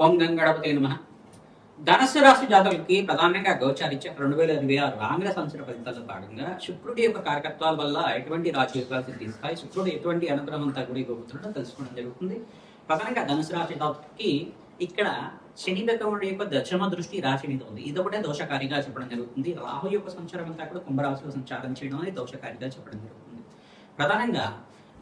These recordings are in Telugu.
ఓం గంగణపతే నమః. ధనస్సు రాశి జాతకులకి ప్రధానంగా గోచారిత్య 2026 ఆంగ్ల సంవత్సర ఫలితాల్లో భాగంగా శుక్రుడి యొక్క కారకత్వాల వల్ల ఎటువంటి రాశి ఫలితాలు సిద్ధిస్తాయి, శుక్రుడు ఎటువంటి అనుగ్రహం అంతా కూడా ఇవ్వబోతున్నాడో తెలుసుకోవడం జరుగుతుంది. ప్రధానంగా ధనుసు రాశి జాతకులకి ఇక్కడ శని భగవానుడి యొక్క దశమ దృష్టి రాశి మీద ఉంది. ఇది ఒకటే దోషకారిగా చెప్పడం జరుగుతుంది. రాహు యొక్క సంచారం అంతా కూడా కుంభరాశిలో సంచారం చేయడం అనేది దోషకారిగా చెప్పడం జరుగుతుంది. ప్రధానంగా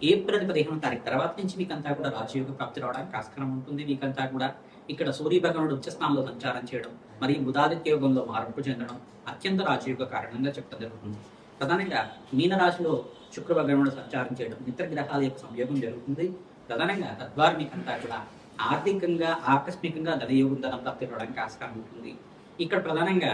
ఏప్రిల్ 15వ తారీఖు తర్వాత నుంచి మీకంతా కూడా రాజయోగ ప్రాప్తి రావడానికి ఆస్కారం ఉంటుంది. మీకంతా కూడా ఇక్కడ సూర్య భగవానుడు ఉచ్చస్థానంలో సంచారం చేయడం మరియు బుధాదిత్య యోగంలో మార్పు చెందడం అత్యంత రాజయోగ కారణంగా చెప్పడం జరుగుతుంది. ప్రధానంగా మీనరాశిలో శుక్ర భగవానుడు సంచారం చేయడం మిత్ర గ్రహాల యొక్క సంయోగం జరుగుతుంది. ప్రధానంగా తద్వారా మీకంతా కూడా ఆర్థికంగా ఆకస్మికంగా ధనయోగం ధనం ప్రాప్తి రావడానికి ఆస్కారం ఉంటుంది. ఇక్కడ ప్రధానంగా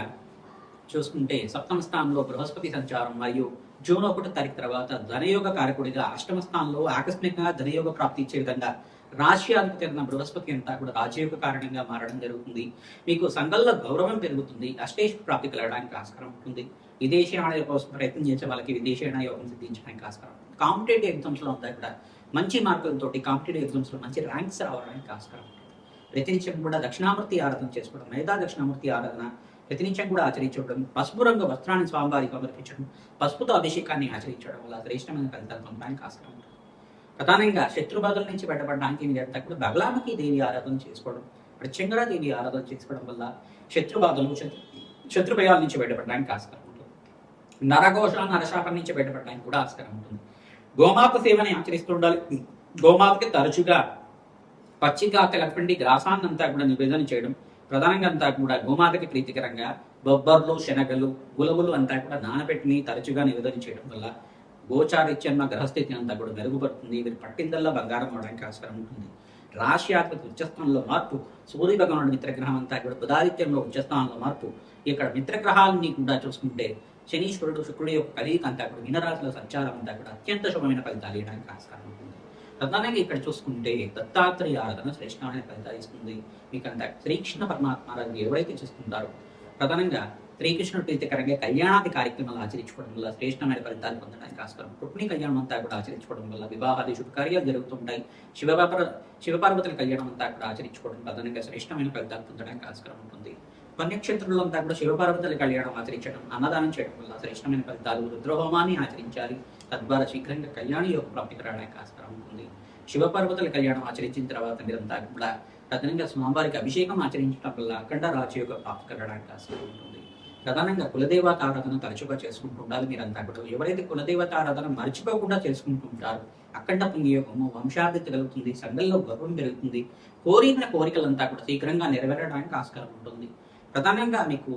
చూసుకుంటే సప్తమ స్థానంలో బృహస్పతి సంచారం మరియు జూన్ 1 తారీఖు తర్వాత ధనయోగ కారకుడిగా అష్టమ స్థానంలో ఆకస్మికంగా ధనయోగ ప్రాప్తి ఇచ్చే విధంగా రాష్ట్రాధిపతి అయిన బృహస్పతి అంతా కూడా రాజయోగ కారణంగా మారడం జరుగుతుంది. మీకు సంఘంలో గౌరవం పెరుగుతుంది. అష్టేష్ ప్రాప్తి కలగడానికి ఆస్కారం ఉంటుంది. విదేశీయాన కోసం ప్రయత్నం చేసే వాళ్ళకి విదేశీయాన యోగం సిద్ధించడానికి ఆస్కారం ఉంటుంది. కాంపిటేటివ్ ఎగ్జామ్స్ లో అంతా కూడా మంచి మార్కులతో కాంపిటేటివ్ ఎగ్జామ్స్ లో మంచి ర్యాంక్స్ రావడానికి ఆస్కారం ఉంటుంది. ప్రతినిత్యం కూడా దక్షిణామూర్తి ఆరాధన చేసుకోవడం, మేధా దక్షిణామూర్తి ఆరాధన ప్రతినిత్యం కూడా ఆచరించడం, పసుపు రంగు వస్త్రాన్ని స్వామివారికి సమర్పించడం, పసుపుతో అభిషేకాన్ని ఆచరించడం వల్ల శ్రేష్టమైన ఫలితాలు పొందడానికి ఆస్కారం ఉంటుంది. ప్రధానంగా శత్రుబాధల నుంచి బయటపడడానికి మీరంతా కూడా బగలాముఖి దేవి ఆరాధన చేసుకోవడం, ప్రత్యంగరా దేవి ఆరాధన చేసుకోవడం వల్ల శత్రుబాధలు శత్రుభయాల నుంచి బయటపడడానికి ఆస్కారం ఉంటుంది. నరఘోష నరశాపం నుంచి బయటపడడానికి కూడా ఆస్కారం ఉంటుంది. గోమాత సేవని ఆచరిస్తుండాలి. గోమాతకి తరచుగా పచ్చిగా కలపండి గ్రాసాన్నంతా కూడా నివేదన చేయడం, ప్రధానంగా అంతా కూడా గోమాతకి ప్రీతికరంగా బొబ్బర్లు శనగలు గులవులు అంతా కూడా నానబెట్టిని తరచుగా నివేదన చేయడం వల్ల గోచారిత్యన్న గ్రహస్థితి అంతా కూడా మెరుగుపడుతుంది. వీరు పట్టిందల్లా బంగారం అవడానికి ఆస్కారం ఉంటుంది. రాశ్యాధిపతి ఉచ్చస్థానంలో మార్పు, సూర్య భగవానుడి మిత్రగ్రహం అంతా కూడా బుధాదిత్యంలో ఉచ్చస్థానంలో మార్పు. ఇక్కడ మిత్రగ్రహాలని కూడా చూసుకుంటే శనీశ్వరుడు శుక్రుడి యొక్క కలయిక అంతా కూడా మీనరాశిలో సంచారం అంతా కూడా అత్యంత శుభమైన ఫలితాలు ఇవ్వడానికి ఆస్కారం ఉంటుంది. ప్రధానంగా ఇక్కడ చూసుకుంటే దత్తాత్రేయ ఆరాధన శ్రేష్టమైన ఫలితాలు ఇస్తుంది. మీకంతా శ్రీకృష్ణ పరమాత్మ ఎవరైతే చూస్తుంటారో ప్రధానంగా శ్రీకృష్ణుడు ప్రీతికరంగా కళ్యాణాది కార్యక్రమాలు ఆచరించుకోవడం వల్ల శ్రేష్టమైన ఫలితాలు పొందడానికి ఆస్కారం. రుక్మిణి కళ్యాణం అంతా కూడా ఆచరించుకోవడం వల్ల వివాహాది శుభకార్యాలు జరుగుతుంటాయి. శివపార్వతుల కళ్యాణం అంతా కూడా ఆచరించుకోవడం ప్రధానంగా శ్రేష్టమైన ఫలితాలు పొందడానికి ఆస్కారం ఉంటుంది. పుణ్యక్షేత్రంలో అంతా కూడా శివపార్వతుల కళ్యాణం ఆచరించడం, అన్నదానం చేయడం వల్ల శ్రేష్టమైన ఫలితాలు. రుద్రహోమాన్ని ఆచరించాలి, తద్వారా శీఘ్రంగా కళ్యాణ యోగ ప్రాప్తికి రావడానికి ఆస్కారం ఉంటుంది. శివపార్వతుల కళ్యాణం ఆచరించిన తర్వాత మీరంతా కూడా ప్రధానంగా స్వామివారికి అభిషేకం ఆచరించడం వల్ల అఖండ రాజయోగ ప్రాప్తి కలగడానికి ఆస్కారం ఉంటుంది. ప్రధానంగా కులదేవత ఆరాధన తరచుగా చేసుకుంటూ ఉండాలి. మీరంతా కూడా ఎవరైతే కులదేవత ఆరాధన మర్చిపోకుండా చేసుకుంటూ ఉంటారో అఖండ పుణ్యయోగము వంశాభివృద్ధి కలుగుతుంది, సంఘంలో గౌరవం పెరుగుతుంది, కోరిన కోరికలంతా కూడా శీఘ్రంగా నెరవేరడానికి ఆస్కారం ఉంటుంది. ప్రధానంగా మీకు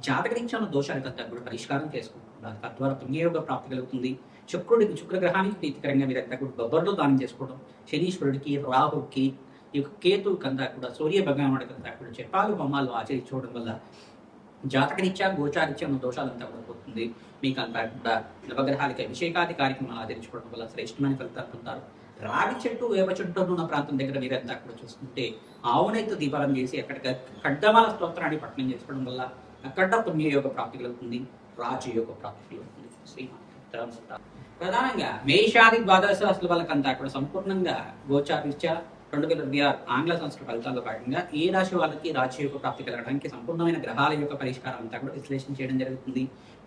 జాతకరీత్యా దోషాలకంతా కూడా పరిష్కారం చేసుకుంటుంటారు. తద్వారా పుణ్యయోగ ప్రాప్తి కలుగుతుంది. శుక్రగ్రహానికి ప్రీతికరంగా మీరంతా కూడా బొబ్బర్లు దానం చేసుకోవడం, శనీశ్వరుడికి రాహుకి ఈ యొక్క కేతువుకంతా కూడా సూర్య భగవానుడికంతా కూడా చెప్పాలు హోమాలు ఆచరించుకోవడం వల్ల జాతకరీత్యా గోచారీత్యా దోషాలంతా కూడా పోతుంది. మీకు అంతా కూడా నవగ్రహాలకి అభిషేకాది కార్యక్రమాలు ఆచరించుకోవడం వల్ల శ్రేష్టమైన ఫలితాలు పొందుతారు. రావి చెట్టు వేప చెట్టు ఉన్న ప్రాంతం దగ్గర మీరంతా కూడా చూసుకుంటే ఆవునైతే దీపాలం చేసి అక్కడ ఖడ్గమాల స్తోత్రాన్ని పఠనం చేసుకోవడం వల్ల అక్కడ పుణ్యయోగ ప్రాప్తి కలుగుతుంది, రాజయోగ ప్రాప్తి కలుగుతుంది. శ్రీమాన్ ప్రధానంగా మేషాది ద్వాదశ రాశుల వాళ్ళకంతా కూడా సంపూర్ణంగా గోచారీత్యా 2026 ఆంగ్ల సంవత్సర ఫలితాల్లో భాగంగా ఏ రాశి వాళ్ళకి రాజయోగ ప్రాప్తి కలగడానికి సంపూర్ణమైన గ్రహాల యొక్క పరిష్కారం అంతా కూడా విశ్లేషణ చేయడం జరుగుతుంది.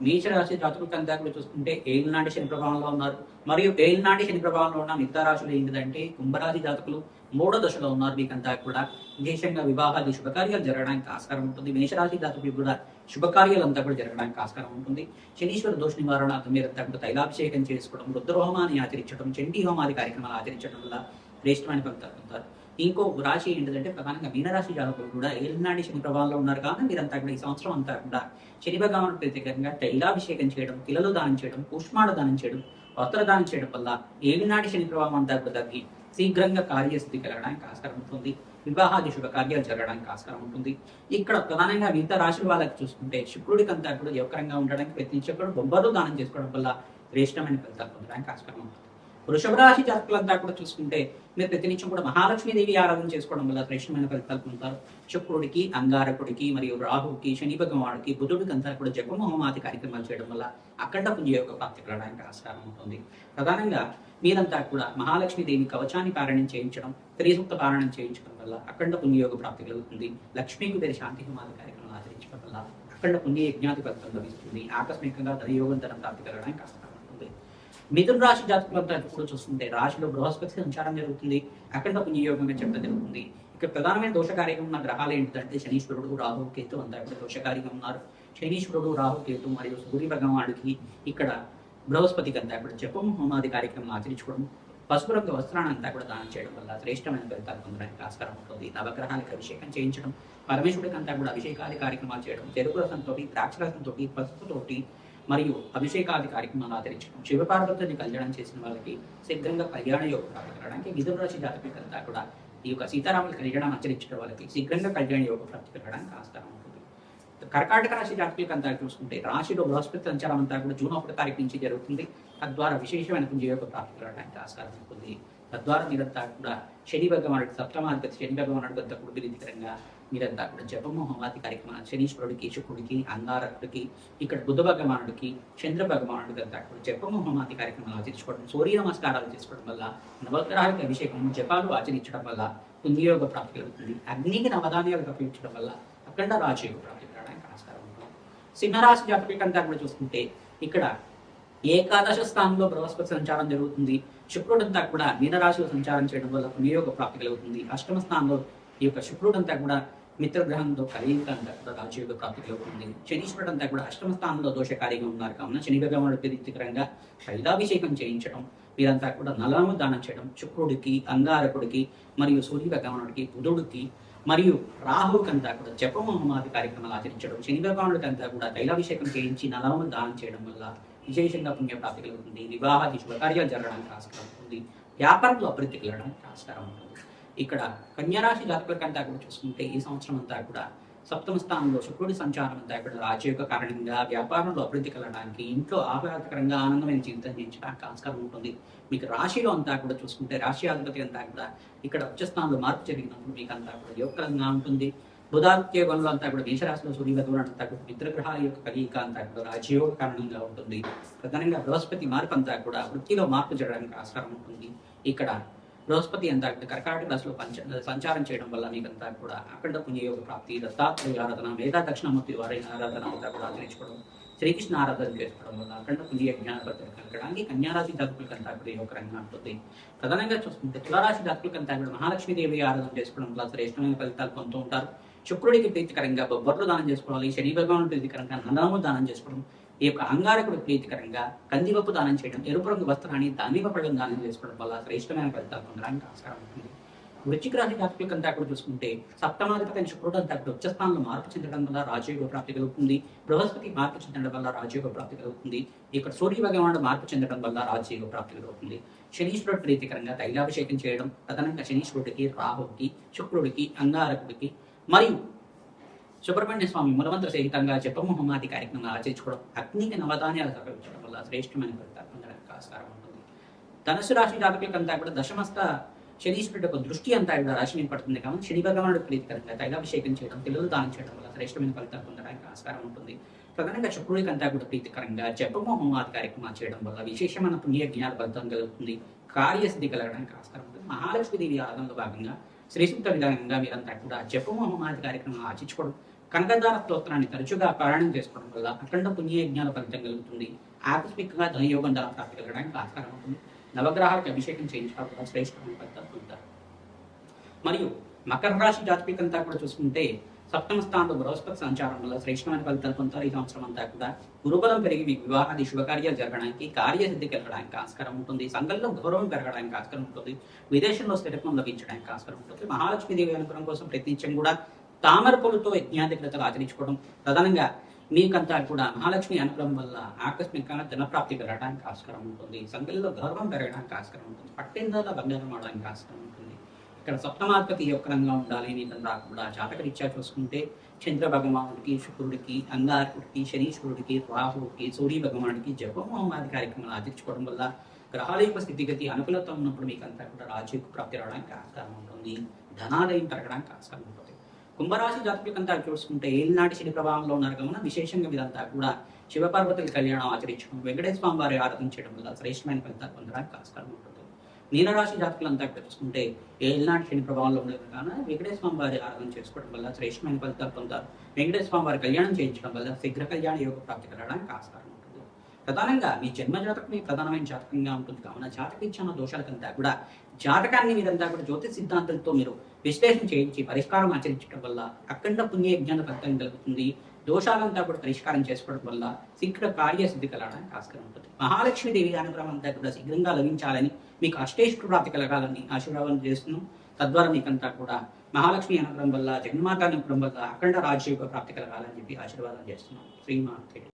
మేషరాశి జాతకులకంతా కూడా చూసుకుంటే ఏలినాటి శని ప్రభావంలో ఉన్నారు. మరియు ఏలినాటి శని ప్రభావంలో ఉన్న మిగతా రాశులు ఏంటిదంటే కుంభరాశి జాతకులు 3వ దశలో ఉన్నారు. మీకంతా కూడా విశేషంగా వివాహాది శుభకార్యాలు జరగడానికి ఆస్కారం ఉంటుంది. మేషరాశి జాతకులు కూడా శుభకార్యాలంతా కూడా జరగడానికి ఆస్కారం ఉంటుంది. శనీశ్వర దోష నివారణార్థం మీరంతా కూడా తైలాభిషేకం చేసుకోవడం, రుద్రహోమాన్ని ఆచరించడం, చండీ హోమాది కార్యక్రమాలు ఆచరించడం వల్ల శ్రేష్టమైన ఫలితాలు పొందుతారు. ఇంకో రాశి ఏంటంటే ప్రధానంగా మీనరాశి జాతకులు కూడా ఏలినాటి శని ప్రభావంలో ఉన్నారు. కానీ మీరంతా కూడా ఈ సంవత్సరం అంతా కూడా శని భగవానుడు ప్రత్యేకంగా తైలాభిషేకం చేయడం, కిలలు దానం చేయడం, పుష్మాడ దానం చేయడం, వస్త్రదానం చేయడం వల్ల ఏలినాటి శని ప్రభావం అంతా కూడా తగ్గి శీఘ్రంగా కార్యస్థితి కలగడానికి ఆస్కారం ఉంటుంది. వివాహాది శుభకార్యాలు జరగడానికి ఆస్కారం ఉంటుంది. ఇక్కడ ప్రధానంగా మిగతా రాశుల వాళ్ళకి చూసుకుంటే శుక్రుడికి అంతా కూడా యోగకరంగా ఉండడానికి ప్రయత్నించడం, బొబ్బర్లు దానం చేసుకోవడం వల్ల శ్రేష్టమైన ఫలితాలు పొందడానికి ఆస్కారం ఉంటుంది. వృషభ రాశి జాతకులంతా కూడా చూసుకుంటే మీరు ప్రతినిత్యం కూడా మహాలక్ష్మీదేవి ఆరాధన చేసుకోవడం వల్ల శ్రేష్టమైన ఫలితాలు పొందుతారు. శుక్రుడికి, అంగారకుడికి మరియు రాహువుకి, శని భగవానుడికి, బుధుడికి అంతా కూడా జపము హోమాది కార్యక్రమాలు చేయడం వల్ల అఖండ పుణ్యయోగ ప్రాప్తి కలగడానికి ఆస్కారం ఉంటుంది. ప్రధానంగా మీరంతా కూడా మహాలక్ష్మీదేవి కవచాన్ని పారాయణం చేయించడం, త్రిసూక్త పారాయణం చేయించడం వల్ల అఖండ పుణ్యయోగ ప్రాప్తి కలుగుతుంది. లక్ష్మీకి వేరే శాంతి హోమాది కార్యక్రమాలు ఆచరించడం వల్ల అఖండ పుణ్య యజ్ఞాతి ఫలితం లభిస్తుంది. ఆకస్మికంగా ధనయోగం ధనం ప్రాప్తి కలగడానికి ఆస్కారం ఉంటుంది. మిథున రాశి జాతకులంతా కూడా చూస్తుంటే రాశిలో బృహస్పతి సంచారం జరుగుతుంది. అఖండ పుణ్యయోగంగా చెప్పడం జరుగుతుంది. ఇక్కడ ప్రధానమైన దోషకార్యంగా ఉన్న గ్రహాలు ఏంటంటే శనీశ్వరుడు, రాహు, కేతు అంతా కూడా దోషకార్యంగా ఉన్నారు. శనీశ్వరుడు, రాహు, కేతు మరియు సూర్య భగవానుడికి ఇక్కడ బృహస్పతికి అంతా కూడా జపం హోమాది కార్యక్రమం ఆచరించుకోవడం, పసుపు రంగు వస్త్రాన్ని అంతా కూడా దానం చేయడం వల్ల శ్రేష్టమైన ఫలితాలు పొందడానికి ఆస్కారం ఉంటుంది. నవగ్రహాలకు అభిషేకం చేయించడం, పరమేశ్వరుడికి అంతా కూడా అభిషేకాది కార్యక్రమాలు చేయడం, చెరుకు రసంతో, ద్రాక్ష రసంతో, పసుపుతోటి మరియు అభిషేకాది కార్యక్రమాలు ఆచరించడం, శివపార్వతుని కళ్యాణం చేసిన వాళ్ళకి శీఘ్రంగా కళ్యాణ యోగం ప్రాప్తి కలగడానికి, మిథున రాశి జాతకులంతా కూడా ఈ యొక్క సీతారాముల కళ్యాణం ఆచరించడం వాళ్ళకి శీఘ్రంగా కళ్యాణ యోగ ప్రాప్తి కలగడానికి ఆస్కారం ఉంటుంది. కర్కాటక రాశి జాతకులకు అంతా చూసుకుంటే రాశిలో బృహస్పతి సంచారం అంతా కూడా జూన్ 1 తారీఖు నుంచి జరుగుతుంది. తద్వారా విశేషమైన పుణ్యయోగ ప్రాప్తి కలగడానికి ఆస్కారం ఉంటుంది. తద్వారా మీరంతా కూడా శని భగవానుడికి, సప్తమాధిపతి శని భగవానుడికి అంతా కూడా ప్రీతికరంగా మీరంతా కూడా జపము హోమాది కార్యక్రమాలు శనీశ్వరుడికి, శుక్రుడికి, అంగారకుడికి, ఇక్కడ బుధ భగవానుడికి, చంద్ర భగవానుడికి అంతా కూడా జపము హోమాది కార్యక్రమాలు ఆచరించుకోవడం, సూర్య నమస్కారాలు చేసుకోవడం వల్ల, నవగ్రహాలకు అభిషేకం, జపాలు ఆచరించడం వల్ల పుణ్యయోగ ప్రాప్తి కలుగుతుంది. అగ్నికి నవధాన్యాలు తప్పించడం వల్ల అఖండ రాజయోగ ప్రాప్తి కలగడానికి ఆస్కారం ఉంటుంది. సింహరాశి జాతకులంతా కూడా చూసుకుంటే ఇక్కడ ఏకాదశ స్థానంలో బృహస్పతి సంచారం జరుగుతుంది. శుక్రుడంతా కూడా మీనరాశిలో సంచారం చేయడం వల్ల పుణ్యయోగ ప్రాప్తి కలుగుతుంది. అష్టమ స్థానంలో ఈ యొక్క శుక్రుడంతా కూడా మిత్రగ్రహంతో కలియిక అంతా కూడా రాజయోగ ప్రాప్తి కలుగుతుంది. శనీశ్వరుడు అంతా కూడా అష్టమ స్థానంలో దోషకారిగా ఉన్నారు కావున శని భగవానుడి ప్రీతికరంగా తైలాభిషేకం చేయించడం, వీరంతా కూడా నలము దానం చేయడం, శుక్రుడికి, అంగారకుడికి మరియు సూర్య భగవానుడికి, బుధుడికి మరియు రాహుకంతా కూడా జపము హోమాది కార్యక్రమాలు ఆచరించడం, శని భగవానుడికి అంతా కూడా తైలాభిషేకం చేయించి నలము దానం చేయడం వల్ల విశేషంగా పుణ్య ప్రాప్తి కలుగుతుంది. వివాహాది శుభకార్యాలు జరగడానికి ఆస్కారం ఉంటుంది. వ్యాపారంలో అభివృద్ధి కలగడానికి ఆస్కారం ఉంటుంది. ఇక్కడ కన్యారాశి జాతకులకంతా కూడా చూసుకుంటే ఈ సంవత్సరం అంతా కూడా సప్తమ స్థానంలో శుక్రుడి సంచారం అంతా కూడా రాజయోగ కారణంగా వ్యాపారంలో అభివృద్ధి కలగడానికి, ఇంట్లో ఆహ్లాదకరంగా ఆనందమైన జీవితం జీవించడానికి ఆస్కారం ఉంటుంది. మీకు రాశిలో అంతా కూడా చూసుకుంటే రాశి అధిపతి అంతా కూడా ఇక్కడ ఉచ్చస్థానంలో మార్పు జరిగినప్పుడు మీకు అంతా కూడా యోగకరంగా ఉంటుంది. బుధాదిత్య గణులు అంతా కూడా మేషరాశిలో సూర్య భగవానుడు అంతా కూడా మిత్రగ్రహాల యొక్క కలియిక అంతా కూడా రాజయోగ కారణంగా ఉంటుంది. ప్రధానంగా బృహస్పతి మార్పు అంతా కూడా వృత్తిలో మార్పు జరగడానికి ఆస్కారం ఉంటుంది. ఇక్కడ బృహస్పతి అంతా కర్కాటక రాశిలో సంచారం చేయడం వల్ల మీకంతా కూడా అఖండ పుణ్యయోగ ప్రాప్తి, దత్తాత్రేయ ఆరాధన, మేధా దక్షిణామూర్తి వారైన ఆరాధన అంతా కూడా ఆచరించుకోవడం, శ్రీకృష్ణ ఆరాధన చేసుకోవడం వల్ల అఖండ పుణ్య జ్ఞానపత్రం కలగడానికి కన్యారాశి జాతకులకంతా కూడా యోగకరంగా ఉంటుంది. ప్రధానంగా చూసుకుంటే తులారాశి జాతకులకంతా కూడా మహాలక్ష్మీదేవి ఆరాధన చేసుకోవడం వల్ల శ్రేష్టమైన ఫలితాలు పొందుతూ ఉంటారు. శుక్రుడికి ప్రీతికరంగా బొబ్బర్లు దానం చేసుకోవాలి. శని భగవాను ప్రీతికరంగా నందనము దానం చేసుకోవడం, ఈ యొక్క అంగారకుడు ప్రీతికరంగా కందిపప్పు దానం చేయడం, ఎరుపు రంగు వస్త్రాన్ని దానిమ్మ పళ్ళను దానం చేసుకోవడం వల్ల శ్రేష్టమైన ఫలితాలు పొందడానికి ఆస్కారం ఉంటుంది. వృశ్చిక రాశి జాతకులకంతా కూడా చూసుకుంటే సప్తమాధిపతి శుక్రుడు అంతా ఉచ్చస్థానంలో మార్పు చెందడం వల్ల రాజయోగ ప్రాప్తి కలుగుతుంది. బృహస్పతి మార్పు చెందడం వల్ల రాజయోగ ప్రాప్తి కలుగుతుంది. ఇక్కడ సూర్య భగవానుడు మార్పు చెందడం వల్ల రాజయోగ ప్రాప్తి కలుగుతుంది. శనీశ్వరుడు ప్రీతికరంగా తైలాభిషేకం చేయడం, ప్రధానంగా శనీశ్వరుడికి, రాహుకి, శుక్రుడికి, అంగారకుడికి మరియు సుబ్రహ్మణ్య స్వామి మూలమంత్ర సహితంగా జపము హోమాది కార్యక్రమాలు ఆచరించుకోవడం, అగ్నికి నవధాన్యాలు సమర్పించడం వల్ల శ్రేష్టమైన ఫలితాలు పొందడానికి ఆస్కారం ఉంటుంది. ధనుసు రాశి జాతకులకంతా కూడా దశమస్థ శనీశ్వరుడు యొక్క దృష్టి అంతా కూడా రాశిని పడుతుంది కాబట్టి శని భగవానుడు ప్రీతికరంగా తైలాభిషేకం చేయడం, పిల్లలు దానం చేయడం వల్ల శ్రేష్టమైన ఫలితాలు పొందడానికి ఆస్కారం ఉంటుంది. ప్రధానంగా శుక్రుడికి అంతా కూడా ప్రీతికరంగా జపము హోమాది కార్యక్రమాలు చేయడం వల్ల విశేషమైన పుణ్య జ్ఞాన ఫలితం కలుగుతుంది. కార్యసిద్ధి కలగడానికి ఆస్కారం ఉంటుంది. మహాలక్ష్మీదేవి ఆరాధనలో భాగంగా శ్రీసూక్త విధానంగా మీరంతా కూడా జపము హోమాది కార్యక్రమాలు ఆచరించుకోవడం, కనకదార స్తోత్రాన్ని తరచుగా పారాయణం చేసుకోవడం వల్ల అఖండ పుణ్య జ్ఞాన ఫలితం కలుగుతుంది. ఆకస్మికంగా ధనయోగం ధన ప్రాప్తి కలగడానికి ఆస్కారం ఉంటుంది. నవగ్రహాలకు అభిషేకం చేయించడం వల్ల శ్రేష్టమైన ఫలితాలు పొందుతారు. మరియు మకర రాశి జాతకులకంతా కూడా చూసుకుంటే సప్తమ స్థానంలో బృహస్పతి సంచారం వల్ల శ్రేష్టమైన ఫలితాలు పొందుతారు. ఈ సంవత్సరం అంతా కూడా గురుబలం పెరిగి మీకు వివాహాది శుభకార్యాలు జరగడానికి, కార్యసిద్ధి కలగడానికి ఆస్కారం ఉంటుంది. సంఘంలో గౌరవం పెరగడానికి ఆస్కారం ఉంటుంది. విదేశంలో స్థిరత్వం లభించడానికి ఆస్కారం ఉంటుంది. మహాలక్ష్మీదేవి అనుగ్రహం కోసం ప్రయత్నించడం కూడా తామర పూలతో యజ్ఞాధికతలు ఆచరించుకోవడం, ప్రధానంగా మీకంతా కూడా మహాలక్ష్మి అనుగ్రహం వల్ల ఆకస్మికంగా ధనప్రాప్తి పెరగడానికి ఆస్కారం ఉంటుంది. సంఖ్యలో గౌరవం పెరగడానికి ఆస్కారం ఉంటుంది. పట్టెందాల బంగారం అవడానికి ఆస్కారం ఉంటుంది. ఇక్కడ సప్తమాధిపతి యొక్కరంగా ఉండాలి. మీకంతా కూడా జాతకరీత్యా చూసుకుంటే చంద్ర భగవానుడికి, శుక్రుడికి, అంగారకుడికి, శనీశ్వరుడికి, రాహుడికి, సూర్య భగవానుడికి జపము హోమాది కార్యక్రమాలు ఆచరించుకోవడం వల్ల గ్రహాల యొక్క స్థితిగతి అనుకూలత ఉన్నప్పుడు మీకంతా కూడా రాజయోగ ప్రాప్తి రావడానికి ఆస్కారం ఉంటుంది, ధనాదాయం పెరగడానికి ఆస్కారం ఉంటుంది. కుంభరాశి జాతకులకంతా చూసుకుంటే ఏలినాటి శని ప్రభావంలో ఉన్నారు కావున విశేషంగా మీరంతా కూడా శివపార్వతుల కళ్యాణం ఆచరించడం, వెంకటేశ్వర స్వామి వారి ఆరాధన చేయడం వల్ల శ్రేష్టమైన ఫలితాలు పొందడానికి ఆస్కారం ఉంటుంది. మీనరాశి జాతకులంతా చూసుకుంటే ఏలినాటి శని ప్రభావంలో ఉండదు కావున వెంకటేశ్వర స్వామి వారి ఆరాధన చేసుకోవడం వల్ల శ్రేష్టమైన ఫలితాలు పొందారు. వెంకటేశ్వర స్వామి వారి కళ్యాణం చేయించడం వల్ల శీఘ్ర కళ్యాణ యోగ ప్రాప్తి కలగడానికి ఆస్కారం ఉంటుంది. ప్రధానంగా మీ జన్మ జాతకం ప్రధానమైన జాతకంగా ఉంటుంది కావున జాతక ఇచ్చిన దోషాలకంతా కూడా జాతకాన్ని మీరంతా కూడా జ్యోతిష్ సిద్ధాంతాలతో మీరు విశ్లేషణ చేయించి పరిష్కారం ఆచరించడం వల్ల అఖండ పుణ్య జ్ఞాన ఫలితం కలుగుతుంది. దోషాలంతా కూడా పరిష్కారం చేసుకోవడం వల్ల శీఘ్ర కార్యసిద్ధి కలగడానికి ఆస్కారం ఉంటుంది. మహాలక్ష్మీదేవి అనుగ్రహం అంతా కూడా శీఘ్రంగా లభించాలని, మీకు అష్టేష్ట ప్రాప్తి కలగాలని ఆశీర్వాదం చేస్తున్నాం. తద్వారా మీకంతా కూడా మహాలక్ష్మి అనుగ్రహం వల్ల, జగన్మాత అనుగ్రహం వల్ల అఖండ రాజయోగ ప్రాప్తి కలగాలని చెప్పి ఆశీర్వాదం చేస్తున్నాం. శ్రీమాతే.